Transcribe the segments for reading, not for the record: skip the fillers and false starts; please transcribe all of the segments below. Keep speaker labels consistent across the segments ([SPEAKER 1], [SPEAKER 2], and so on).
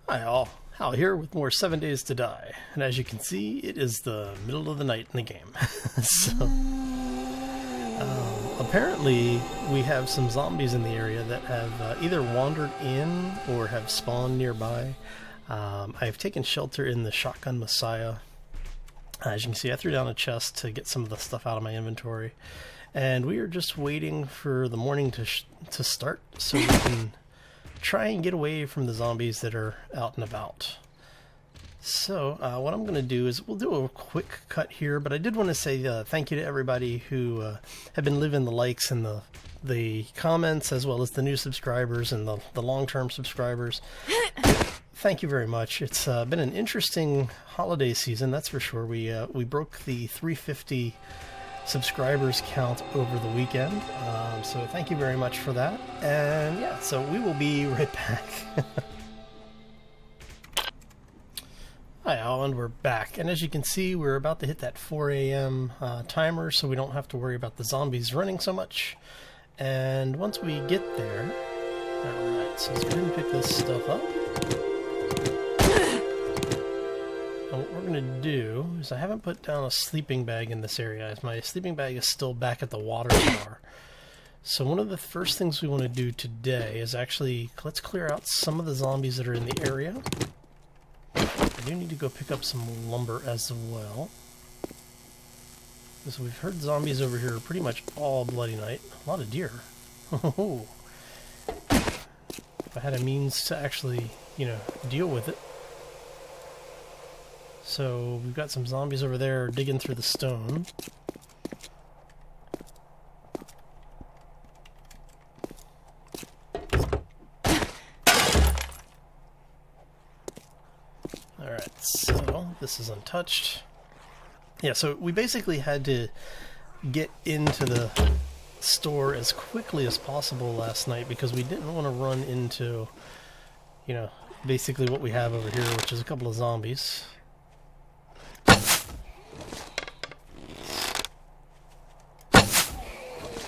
[SPEAKER 1] Hi all, Hal here with more 7 Days to Die, and as you can see, it is the middle of the night in the game. Apparently we have some zombies in the area that have either wandered in or have spawned nearby. I've taken shelter in the Shotgun Messiah. As you can see, I threw down a chest to get some of the stuff out of my inventory, and we are just waiting for the morning to start so we can try and get away from the zombies that are out and about. So what I'm going to do is we'll do a quick cut here, but I did want to say thank you to everybody who have been leaving the likes and the comments, as well as the new subscribers and the long-term subscribers. Thank you very much. It's been an interesting holiday season, that's for sure. We broke the 350 subscribers count over the weekend, so thank you very much for that. And yeah, so we will be right back. Hi all, and we're back, and as you can see, we're about to hit that 4 a.m. Timer, so we don't have to worry about the zombies running so much. And once we get there, alright, so let's go ahead and pick this stuff up. And what we're going to do is, I haven't put down a sleeping bag in this area, as my sleeping bag is still back at the water tower. So one of the first things we want to do today is actually, let's clear out some of the zombies that are in the area. I do need to go pick up some lumber as well. So we've heard zombies over here pretty much all bloody night. A lot of deer. Oh, if I had a means to actually, deal with it. So we've got some zombies over there digging through the stone. Alright, so this is untouched. Yeah, so we basically had to get into the store as quickly as possible last night because we didn't want to run into, basically what we have over here, which is a couple of zombies.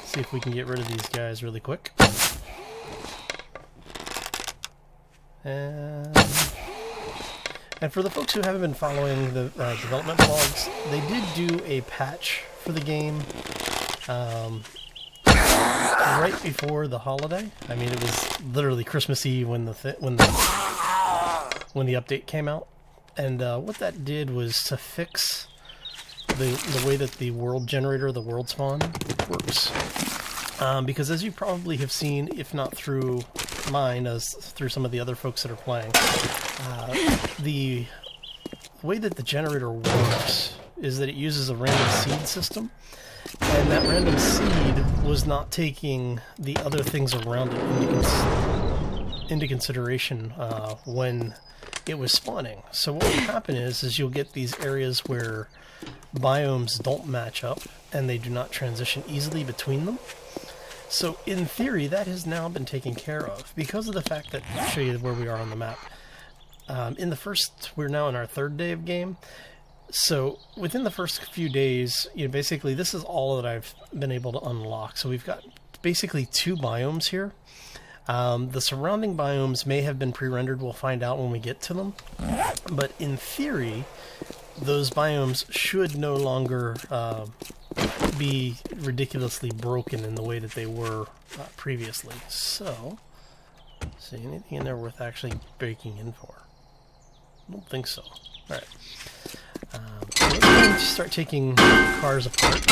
[SPEAKER 1] See if we can get rid of these guys really quick. And for the folks who haven't been following the development blogs, they did do a patch for the game right before the holiday. I mean, it was literally Christmas Eve when the update came out, and what that did was to fix the way that the world generator, the world spawn, works. Because as you probably have seen, if not through mine, as through some of the other folks that are playing, the way that the generator works is that it uses a random seed system, and that random seed was not taking the other things around it into consideration when it was spawning. So what will happen is you'll get these areas where biomes don't match up and they do not transition easily between them. So in theory, that has now been taken care of because of the fact that, I'll show you where we are on the map. We're now in our third day of game. So within the first few days, basically this is all that I've been able to unlock. So we've got basically 2 biomes here. The surrounding biomes may have been pre-rendered, we'll find out when we get to them. But in theory, those biomes should no longer be ridiculously broken in the way that they were previously. So, see anything in there worth actually breaking in for? I don't think so. Alright. So let's go ahead and start taking cars apart.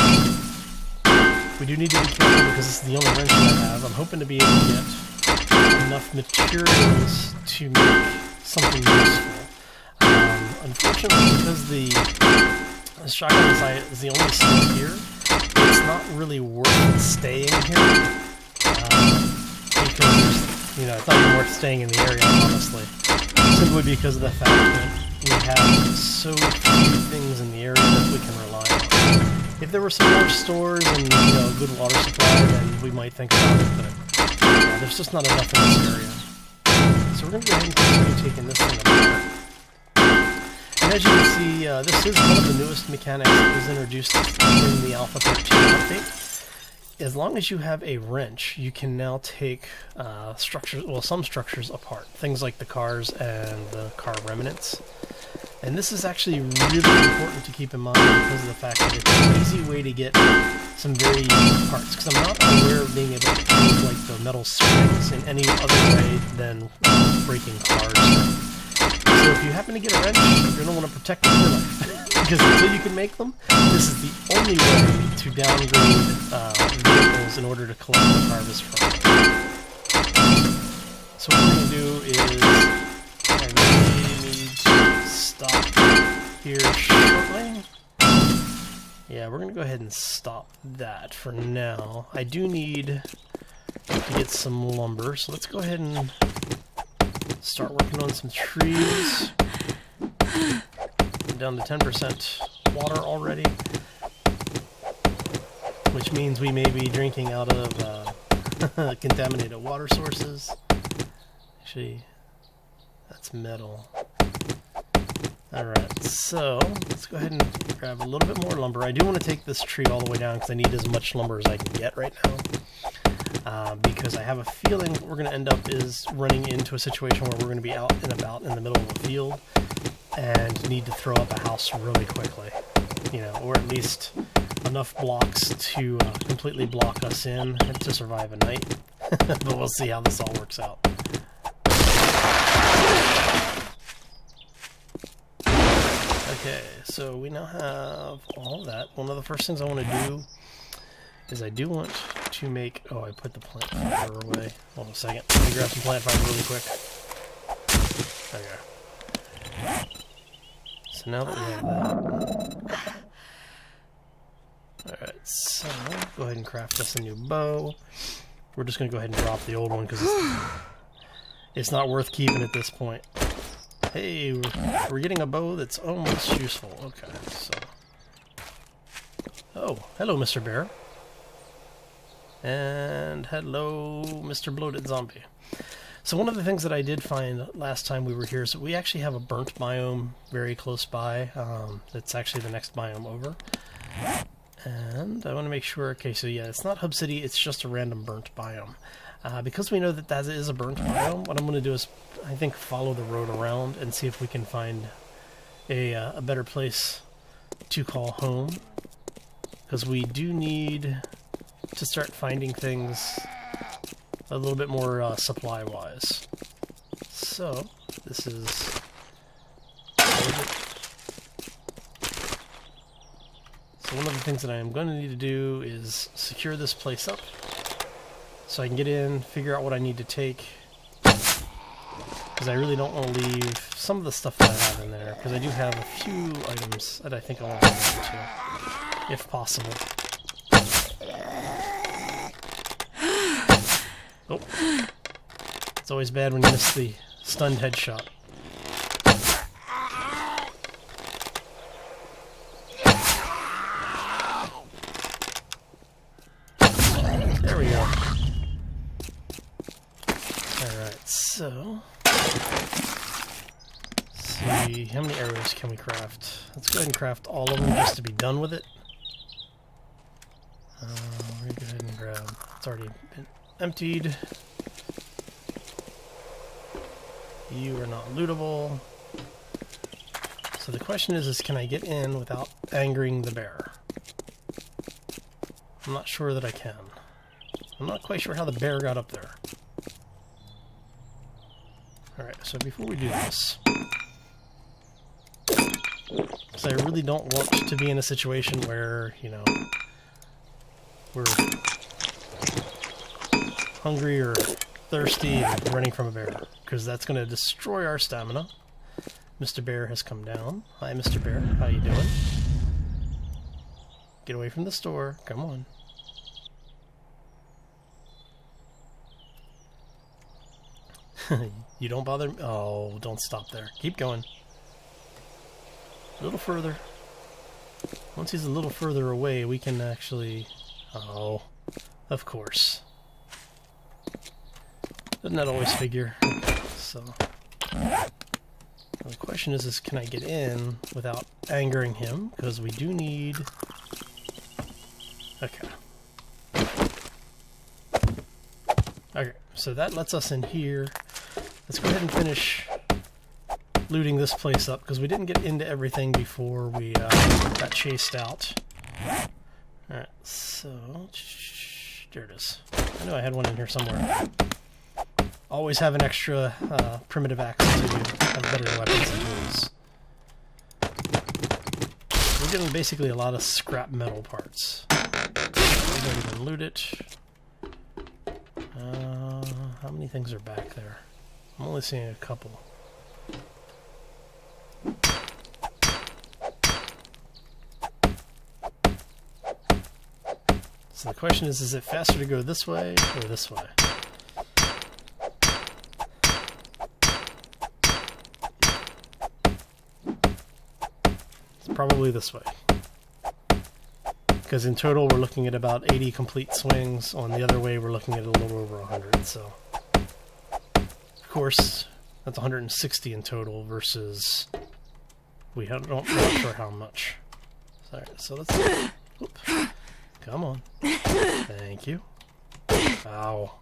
[SPEAKER 1] We do need to be careful because this is the only wrench that I have. I'm hoping to be able to get enough materials to make something useful. Unfortunately, because the shotgun is the only stay here, it's not really worth staying here. Because, it's not even worth staying in the area, honestly. Simply because of the fact that we have so few things in the area that we can rely on. If there were some more stores and, a good water supply, then we might think about it, but yeah, there's just not enough in this area. So we're going to go ahead and continue taking this thing apart. And as you can see, this is one of the newest mechanics that was introduced in the Alpha 13 update. as long as you have a wrench, you can now take structures, well, some structures apart. Things like the cars and the car remnants. And this is actually really important to keep in mind because of the fact that it's an easy way to get some very unique parts. Because I'm not aware of being able to change like the metal springs in any other way than breaking cars. So if you happen to get a wrench, you're going to want to protect your life. Because until you can make them, this is the only way to downgrade vehicles in order to collect the harvest from them. So what we're going to do is I really need to stop here shortly. Yeah, we're going to go ahead and stop that for now. I do need to get some lumber, so let's go ahead and start working on some trees. I'm down to 10% water already, which means we may be drinking out of contaminated water sources. Actually, that's metal. Alright, so let's go ahead and grab a little bit more lumber. I do want to take this tree all the way down because I need as much lumber as I can get right now. Because I have a feeling what we're going to end up is running into a situation where we're going to be out and about in the middle of a field and need to throw up a house really quickly. You know, or at least enough blocks to completely block us in and to survive a night. But we'll see how this all works out. Okay, so we now have all that. One of the first things I want to do is I do want to make... Oh, I put the plant fiber away. Hold on a second. Let me grab some plant fiber really quick. Okay. So now that we have that... Alright, so go ahead and craft us a new bow. We're just going to go ahead and drop the old one because it's not worth keeping at this point. Hey, we're getting a bow that's almost useful. Okay, so... Oh, hello, Mr. Bear. And hello, Mr. Bloated Zombie. So one of the things that I did find last time we were here is that we actually have a burnt biome very close by. It's actually the next biome over. And I want to make sure... Okay, so yeah, it's not Hub City, it's just a random burnt biome. Because we know that that is a burnt biome, what I'm going to do is, I think, follow the road around and see if we can find a better place to call home. Because we do need to start finding things a little bit more supply-wise. So, this is... So one of the things that I am going to need to do is secure this place up. So I can get in, figure out what I need to take, because I really don't want to leave some of the stuff that I have in there, because I do have a few items that I think I want to hold on to, if possible. Oh. It's always bad when you miss the stunned headshot. There we go. Alright, so... Let's see, how many arrows can we craft? Let's go ahead and craft all of them just to be done with it. We're going to go ahead and grab... It's already been emptied. You are not lootable. So the question is can I get in without angering the bear? I'm not sure that I can. I'm not quite sure how the bear got up there. Alright, so before we do this... Because I really don't want to be in a situation where, you know, we're hungry or thirsty and running from a bear. Because that's going to destroy our stamina. Mr. Bear has come down. Hi, Mr. Bear. How you doing? Get away from the store. Come on. You don't bother me. Oh, don't stop there. Keep going. A little further. Once he's a little further away, we can actually... Oh, of course. Doesn't that always figure? So... The question is can I get in without angering him? Because we do need... Okay. so that lets us in here. Let's go ahead and finish looting this place up, because we didn't get into everything before we got chased out. Alright, so... there it is. I knew I had one in here somewhere. Always have an extra primitive axe to have better weapons and tools. We're getting basically a lot of scrap metal parts. We don't even loot it. How many things are back there? I'm only seeing a couple. So the question is it faster to go this way or this way? It's probably this way. Because in total we're looking at about 80 complete swings. On the other way we're looking at a little over 100. So, of course, that's 160 in total versus we don't know sure how much. Sorry, so let's... Oops. Come on. Thank you. Ow.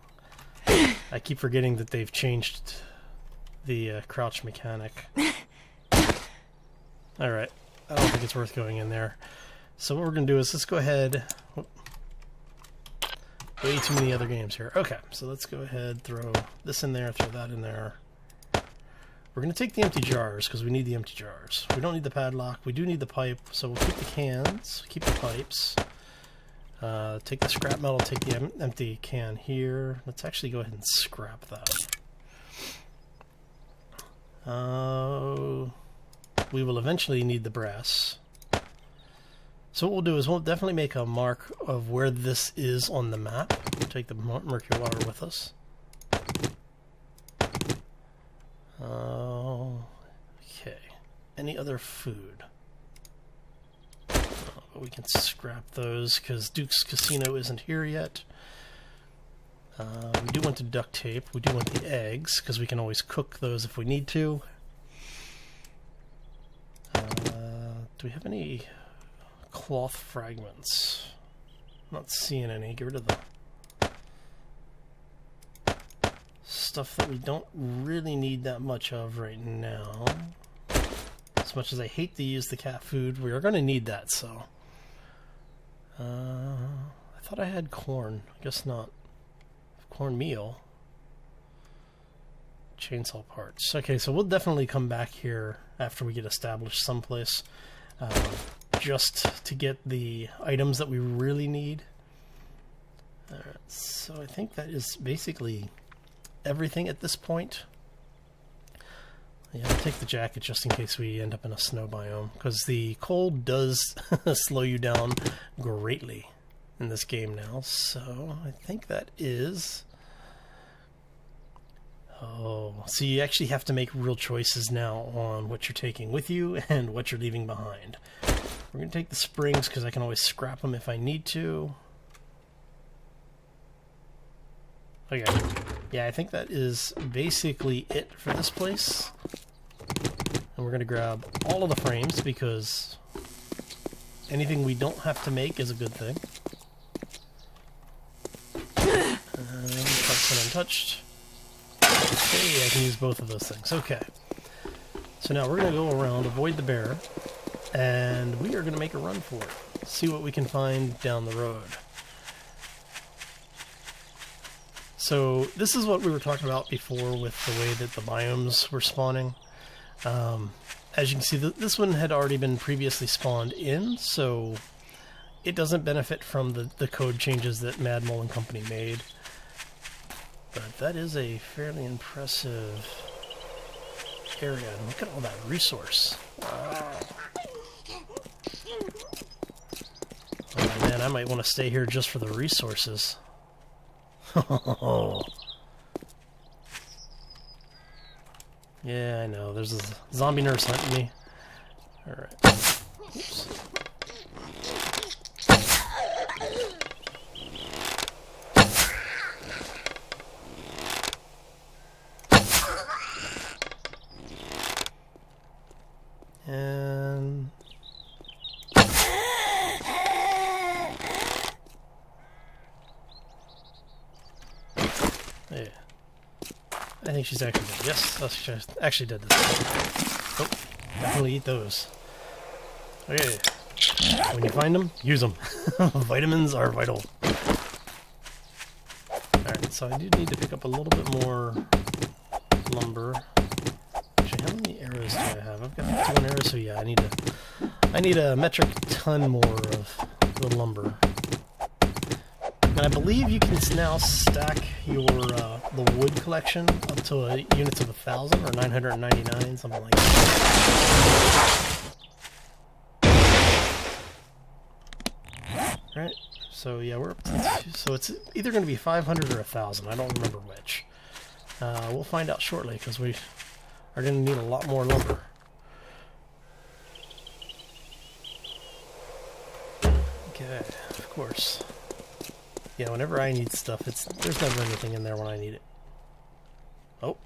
[SPEAKER 1] I keep forgetting that they've changed the crouch mechanic. Alright. I don't think it's worth going in there. So what we're going to do is let's go ahead... Way too many other games here. Okay, so let's go ahead, throw this in there, throw that in there. We're going to take the empty jars, because we need the empty jars. We don't need the padlock. We do need the pipe, so we'll keep the cans, keep the pipes. Take the scrap metal, take the empty can here. Let's actually go ahead and scrap that. We will eventually need the brass. So what we'll do is we'll definitely make a mark of where this is on the map. We'll take the murky water with us. Okay. Any other food? We can scrap those because Duke's Casino isn't here yet. We do want the duct tape. We do want the eggs because we can always cook those if we need to. Do we have any cloth fragments? I'm not seeing any. Get rid of the stuff that we don't really need that much of right now. As much as I hate to use the cat food, we are going to need that, so... I thought I had corn. I guess not. Cornmeal. Chainsaw parts. Okay, so we'll definitely come back here after we get established someplace. Just to get the items that we really need. Alright, so I think that is basically everything at this point. Yeah, I'll take the jacket just in case we end up in a snow biome, because the cold does slow you down greatly in this game now. So I think that is... Oh, so you actually have to make real choices now on what you're taking with you and what you're leaving behind. We're going to take the springs because I can always scrap them if I need to. Okay. Yeah, I think that is basically it for this place. And we're going to grab all of the frames because anything we don't have to make is a good thing. Touched and untouched. Okay, I can use both of those things. Okay. So now we're going to go around, avoid the bear, and we are going to make a run for it. See what we can find down the road. So this is what we were talking about before with the way that the biomes were spawning. As you can see, this one had already been previously spawned in, so it doesn't benefit from the code changes that Mad Mole and Company made. But that is a fairly impressive area. And look at all that resource. Oh man, I might want to stay here just for the resources. Yeah, I know. There's a zombie nurse hunting me. Alright. Oops. And... yeah. think she's actually dead. Yes, she's actually dead this time. Oh, definitely eat those. Okay. When you find them, use them. Vitamins are vital. Alright, so I do need to pick up a little bit more lumber. Actually, how many arrows do I have? I've got 51 arrows, so yeah, I need a metric ton more of the lumber. And I believe you can now stack your the wood collection up to units of 1,000 or 999, something like that. Right. So yeah, we're up to so it's either going to be 500 or 1,000. I don't remember which. We'll find out shortly because we are going to need a lot more lumber. Okay, of course. Yeah, whenever I need stuff, there's never anything in there when I need it. Oh,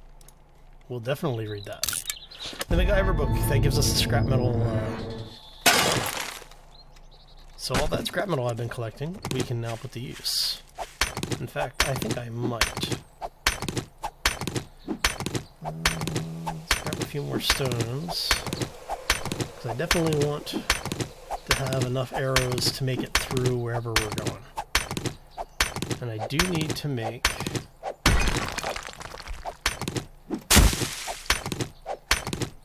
[SPEAKER 1] we'll definitely read that. The MacGyver book that gives us the scrap metal. So all that scrap metal I've been collecting, we can now put to use. In fact, I think I might. Let's grab a few more stones. Because I definitely want to have enough arrows to make it through wherever we're going. And I do need to make...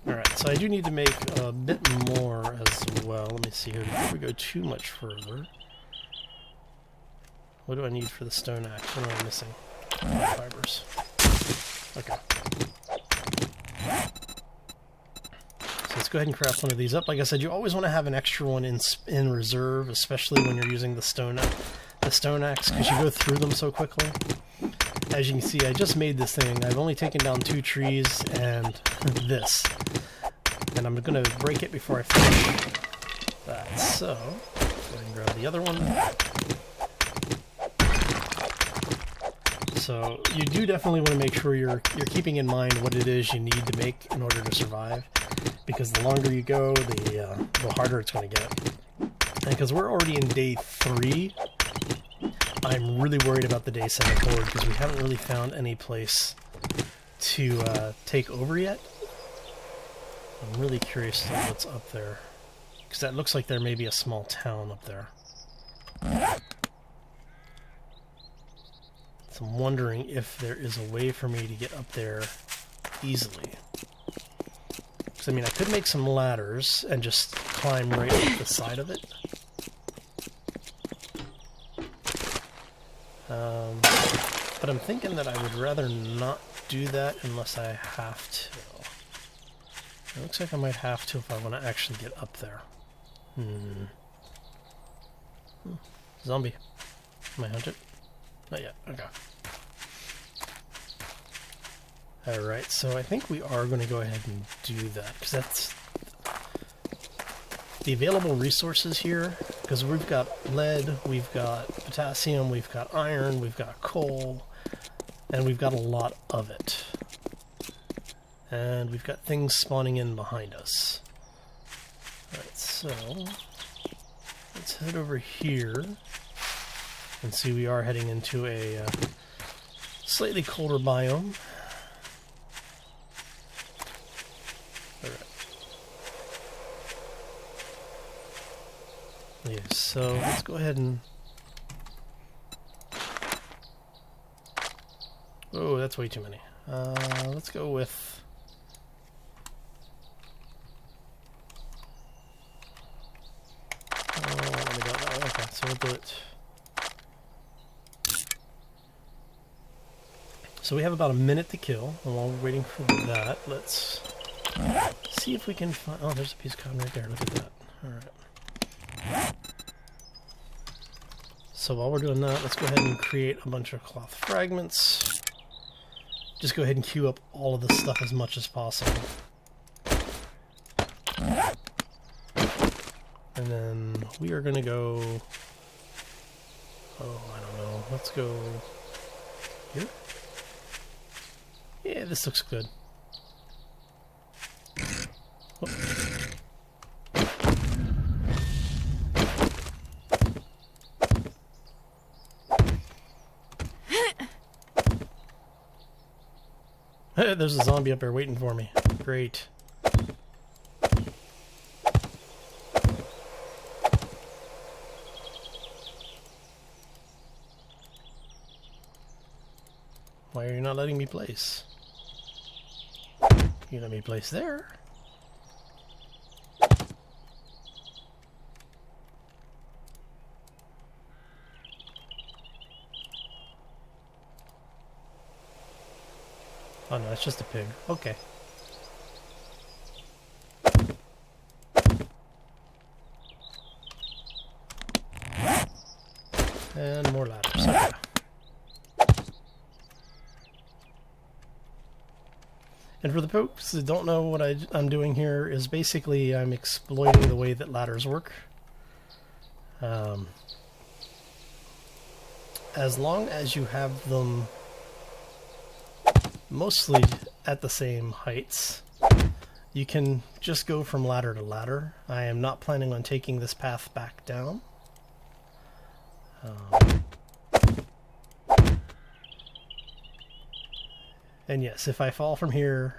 [SPEAKER 1] Alright, so I do need to make a bit more as well. Let me see here, before we go too much further. What do I need for the stone axe? What am I missing? Fibers. Okay. So let's go ahead and craft one of these up. Like I said, you always want to have an extra one in reserve, especially when you're using the stone axe, because you go through them so quickly. As you can see, I just made this thing. I've only taken down 2 trees and this. And I'm going to break it before I finish that. So, go ahead and grab the other one. So, you do definitely want to make sure you're keeping in mind what it is you need to make in order to survive. Because the longer you go, the harder it's going to get. And because we're already in day 3, I'm really worried about the day 7 horde because we haven't really found any place to take over yet. I'm really curious to know what's up there. Because that looks like there may be a small town up there. So I'm wondering if there is a way for me to get up there easily. Because I mean, I could make some ladders and just climb right up the side of it. But I'm thinking that I would rather not do that unless I have to. It looks like I might have to if I want to actually get up there. Zombie. Am I hunted? Not yet. Okay. Alright, so I think we are going to go ahead and do that, because that's the available resources here, because we've got lead, we've got potassium, we've got iron, we've got coal, and we've got a lot of it. And we've got things spawning in behind us. Alright, so let's head over here and see we are heading into a slightly colder biome. Alright. Yeah, so let's go ahead and... Oh, that's way too many. Let's go with... let me do it that way. Okay, so we'll do it. So we have about a minute to kill, and while we're waiting for that, let's see if we can find... Oh, there's a piece of cotton right there. Look at that. Alright. So while we're doing that, let's go ahead and create a bunch of cloth fragments. Just go ahead and queue up all of this stuff as much as possible. And then we are going to go... Oh, I don't know. Let's go here. Yeah, this looks good. Oh. There's a zombie up there waiting for me. Great. Why are you not letting me place? You let me place there. Oh no, it's just a pig. Okay. And more ladders. Okay. And for the folks that don't know what I'm doing here is basically I'm exploiting the way that ladders work. As long as you have them mostly at the same heights, you can just go from ladder to ladder. I am not planning on taking this path back down. And yes, if I fall from here,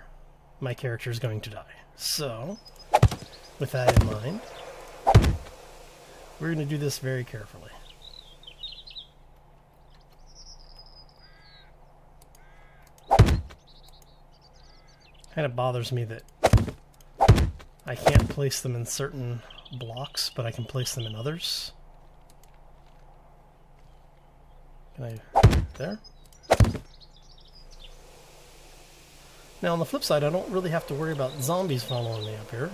[SPEAKER 1] my character is going to die. So, with that in mind, we're going to do this very carefully. Kind of bothers me that I can't place them in certain blocks, but I can place them in others. Can I... there? Now on the flip side, I don't really have to worry about zombies following me up here.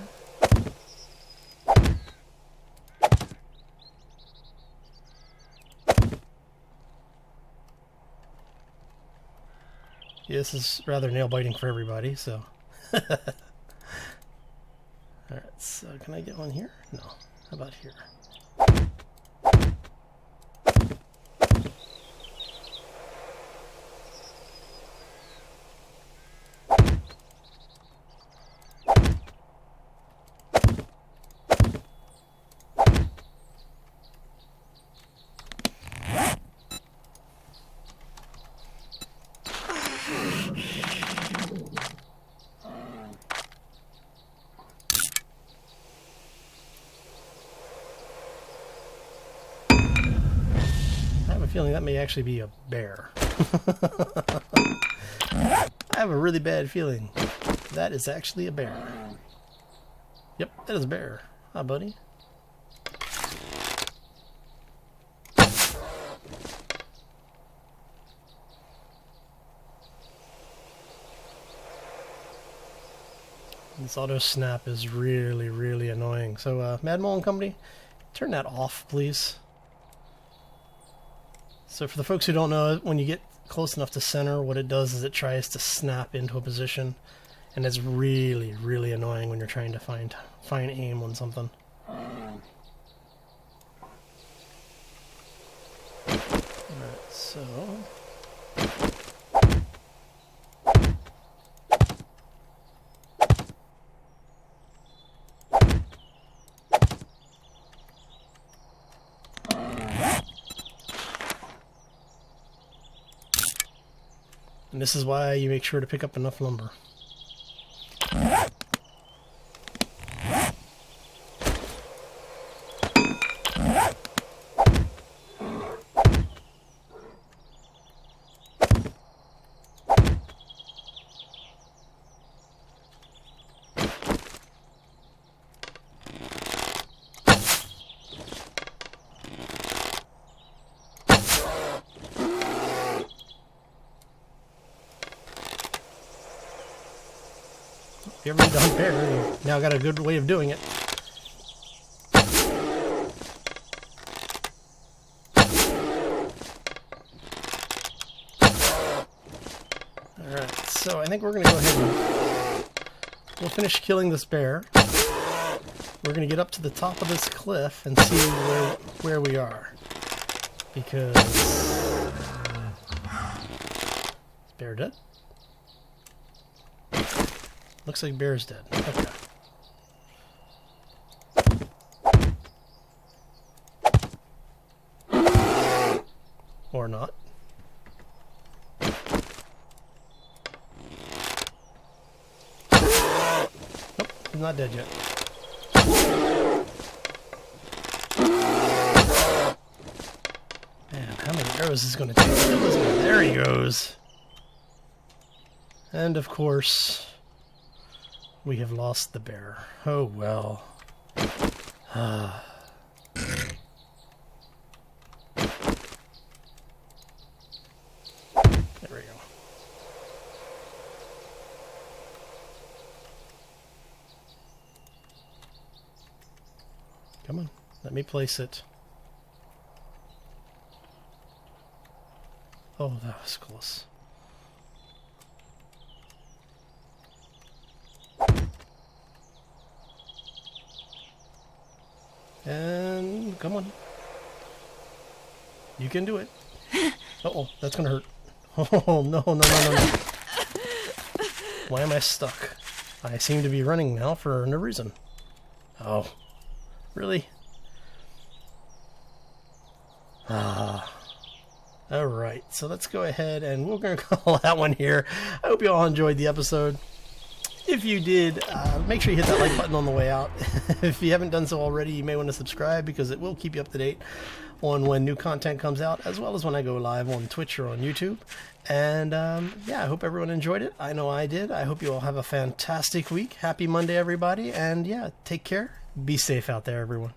[SPEAKER 1] Yeah, this is rather nail-biting for everybody, so... Alright, so can I get one here? No. How about here? Feeling that may actually be a bear. I have a really bad feeling that is actually a bear. Yep, that is a bear. Hi, buddy. This auto snap is really annoying. So, Mad Mole and Company, turn that off, please. So for the folks who don't know, when you get close enough to center, what it does is it tries to snap into a position, and it's really annoying when you're trying to find aim on something. Alright, so... And this is why you make sure to pick up enough lumber. If you ever need to hunt bear, you now got a good way of doing it. Alright, so I think we're going to go ahead and we'll finish killing this bear. We're going to get up to the top of this cliff and see where we are. Because... is bear dead? Looks like bear's dead. Okay. Or not. I'm not dead yet. Man, how many arrows is going to take? There he goes. And of course, we have lost the bear. Oh well. There we go. Come on, let me place it. Oh, that was close. And come on. You can do it. Uh-oh, that's gonna hurt. Oh, no, no, no, no, no. Why am I stuck? I seem to be running now for no reason. Oh, really? Alright, so let's go ahead and we're going to call that one here. I hope you all enjoyed the episode. If you did, make sure you hit that like button on the way out. If you haven't done so already, you may want to subscribe because it will keep you up to date on when new content comes out, as well as when I go live on Twitch or on YouTube. And yeah, I hope everyone enjoyed it. I know I did. I hope you all have a fantastic week. Happy Monday, everybody. And yeah, take care. Be safe out there, everyone.